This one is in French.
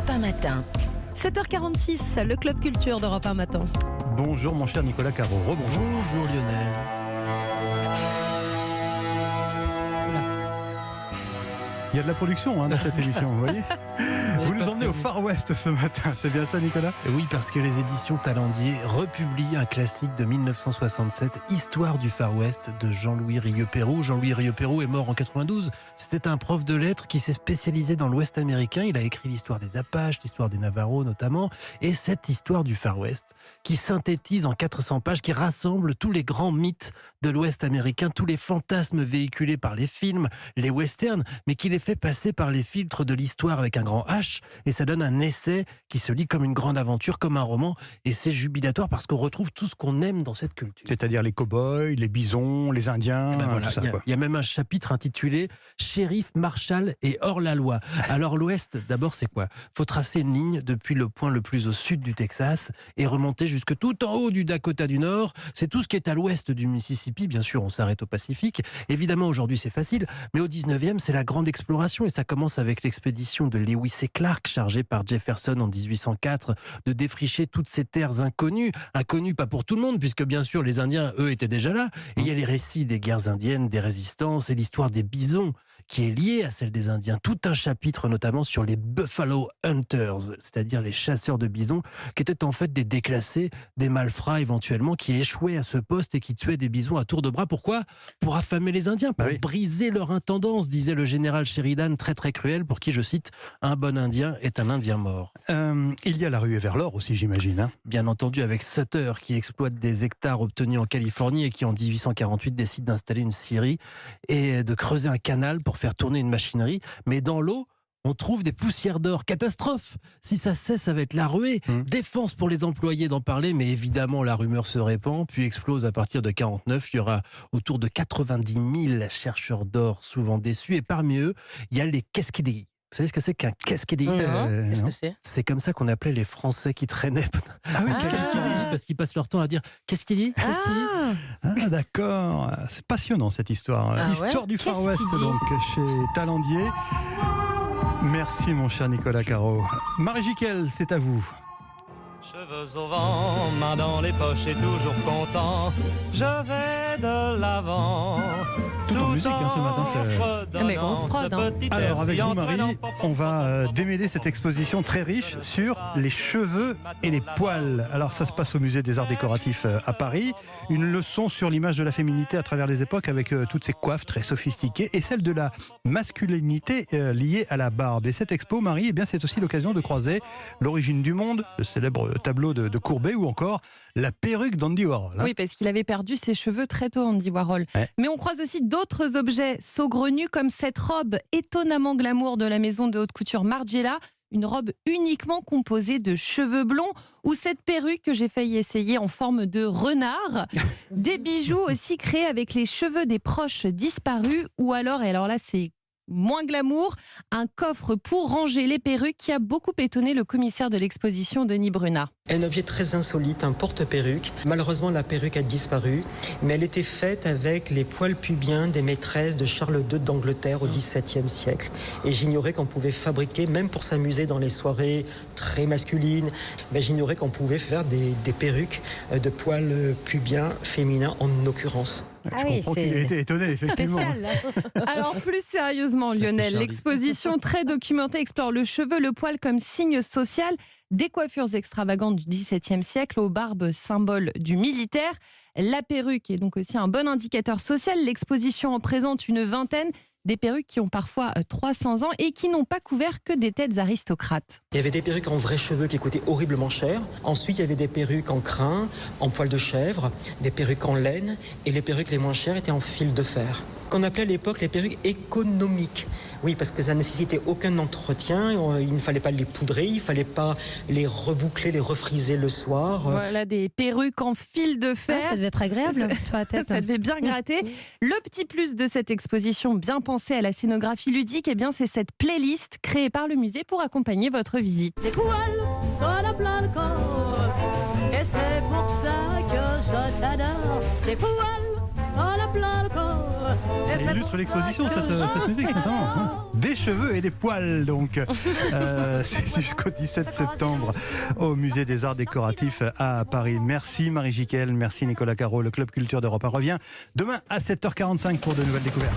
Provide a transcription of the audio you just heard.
Europe 1 Matin. 7h46, le Club Culture d'Europe 1 Matin. Bonjour mon cher Nicolas Caro, rebonjour. Bonjour Lionel. Il y a de la production dans cette émission, vous voyez. Vous nous emmenez au Far West ce matin, c'est bien ça Nicolas? Oui, parce que les éditions Talendier republient un classique de 1967, Histoire du Far West de Jean-Louis Rieux-Perrou. Jean-Louis Rieux-Perrou est mort en 92. C'était un prof de lettres qui s'est spécialisé dans l'Ouest américain. Il a écrit l'histoire des Apaches, l'histoire des Navajos notamment, et cette histoire du Far West qui synthétise en 400 pages, qui rassemble tous les grands mythes de l'Ouest américain, tous les fantasmes véhiculés par les films, les westerns, mais qui les fait passer par les filtres de l'histoire avec un grand H, et ça donne un essai qui se lit comme une grande aventure, comme un roman, et c'est jubilatoire parce qu'on retrouve tout ce qu'on aime dans cette culture. C'est-à-dire les cow-boys, les bisons, les indiens, Voilà, tout ça. Il y a même un chapitre intitulé « Shérif, Marshal et hors-la-loi ». Alors l'Ouest, d'abord, c'est quoi? Il faut tracer une ligne depuis le point le plus au sud du Texas et remonter jusque tout en haut du Dakota du Nord. C'est tout ce qui est à l'ouest du Mississippi. Bien sûr, on s'arrête au Pacifique. Évidemment, aujourd'hui, c'est facile, mais au 19e, c'est la grande exploration et ça commence avec l'expédition de Lewis et Clark, chargée par Jefferson en 1804, de défricher toutes ces terres inconnues. Inconnues pas pour tout le monde, puisque bien sûr, les Indiens, eux, étaient déjà là. Et il y a les récits des guerres indiennes, des résistances et l'histoire des bisons, qui est liée à celle des Indiens. Tout un chapitre notamment sur les Buffalo Hunters, c'est-à-dire les chasseurs de bisons, qui étaient en fait des déclassés, des malfrats éventuellement, qui échouaient à ce poste et qui tuaient des bisons à tour de bras. Pourquoi? Pour affamer les Indiens, pour briser leur intendance, disait le général Sheridan, très très cruel, pour qui, je cite, un bon Indien est un Indien mort. Il y a la ruée vers l'or aussi, j'imagine. Bien entendu, avec Sutter, qui exploite des hectares obtenus en Californie et qui, en 1848, décide d'installer une scierie et de creuser un canal pour faire tourner une machinerie. Mais dans l'eau, on trouve des poussières d'or. Catastrophe! Si ça cesse, ça va être la ruée. Défense pour les employés d'en parler, mais évidemment, la rumeur se répand, puis explose à partir de 49. Il y aura autour de 90 000 chercheurs d'or, souvent déçus. Et parmi eux, il y a les Cascadilles. Vous savez ce que c'est qu'un Cascadille? Qu'est-ce que c'est? C'est comme ça qu'on appelait les Français qui traînaient. Ah oui, parce qu'ils passent leur temps à dire qu'est-ce qu'il dit? Ah d'accord, c'est passionnant cette histoire. Histoire du Far West, donc chez Talendier. Merci mon cher Nicolas Caro. Marie Jiquel, c'est à vous. Cheveux au vent, main dans les poches et toujours content, je vais de l'avant. Tout en musique ce matin. Mais grosse prod. Alors avec vous Marie, on va démêler cette exposition très riche sur les cheveux et les poils. Alors ça se passe au musée des arts décoratifs à Paris. Une leçon sur l'image de la féminité à travers les époques avec toutes ces coiffes très sophistiquées et celle de la masculinité liée à la barbe. Et cette expo Marie, eh bien, c'est aussi l'occasion de croiser l'origine du monde, le célèbre tableau de Courbet ou encore la perruque d'Andy Warhol. Oui, parce qu'il avait perdu ses cheveux très tôt, Andy Warhol. Ouais. Mais on croise aussi d'autres objets saugrenus comme cette robe étonnamment glamour de la maison de haute couture Margiela, une robe uniquement composée de cheveux blonds, ou cette perruque que j'ai failli essayer en forme de renard. Des bijoux aussi créés avec les cheveux des proches disparus, ou alors, et alors là c'est moins glamour, un coffre pour ranger les perruques qui a beaucoup étonné le commissaire de l'exposition Denis Brunat. Un objet très insolite, un porte-perruque. Malheureusement, la perruque a disparu, mais elle était faite avec les poils pubiens des maîtresses de Charles II d'Angleterre au XVIIe siècle. Et j'ignorais qu'on pouvait fabriquer, même pour s'amuser dans les soirées très masculines, j'ignorais qu'on pouvait faire des perruques de poils pubiens féminins en occurrence. Je comprends qu'il a été étonné, effectivement. Spécial. Alors plus sérieusement, Lionel, l'exposition très documentée explore le cheveu, le poil comme signe social, des coiffures extravagantes du XVIIe siècle aux barbes symbole du militaire. La perruque est donc aussi un bon indicateur social. L'exposition en présente une vingtaine, des perruques qui ont parfois 300 ans et qui n'ont pas couvert que des têtes aristocrates. Il y avait des perruques en vrais cheveux qui coûtaient horriblement cher. Ensuite, il y avait des perruques en crin, en poil de chèvre, des perruques en laine, et les perruques les moins chères étaient en fil de fer. Qu'on appelait à l'époque les perruques économiques. Oui, parce que ça ne nécessitait aucun entretien, il ne fallait pas les poudrer, il ne fallait pas les reboucler, les refriser le soir. Voilà, des perruques en fil de fer. Ça devait être agréable sur la tête. Ça devait bien gratter. Le petit plus de cette exposition, bien pensée à la scénographie ludique, eh bien, c'est cette playlist créée par le musée pour accompagner votre visite. Des poils, t'en as plein le corps, et c'est pour ça que je t'adore. Des poils, Ça illustre l'exposition, cette musique, notamment. Hein. Des cheveux et des poils, donc. C'est jusqu'au 17 septembre au Musée des Arts Décoratifs à Paris. Merci Marie Jiquel, merci Nicolas Caro. Le Club Culture d'Europe 1 revient demain à 7h45 pour de nouvelles découvertes.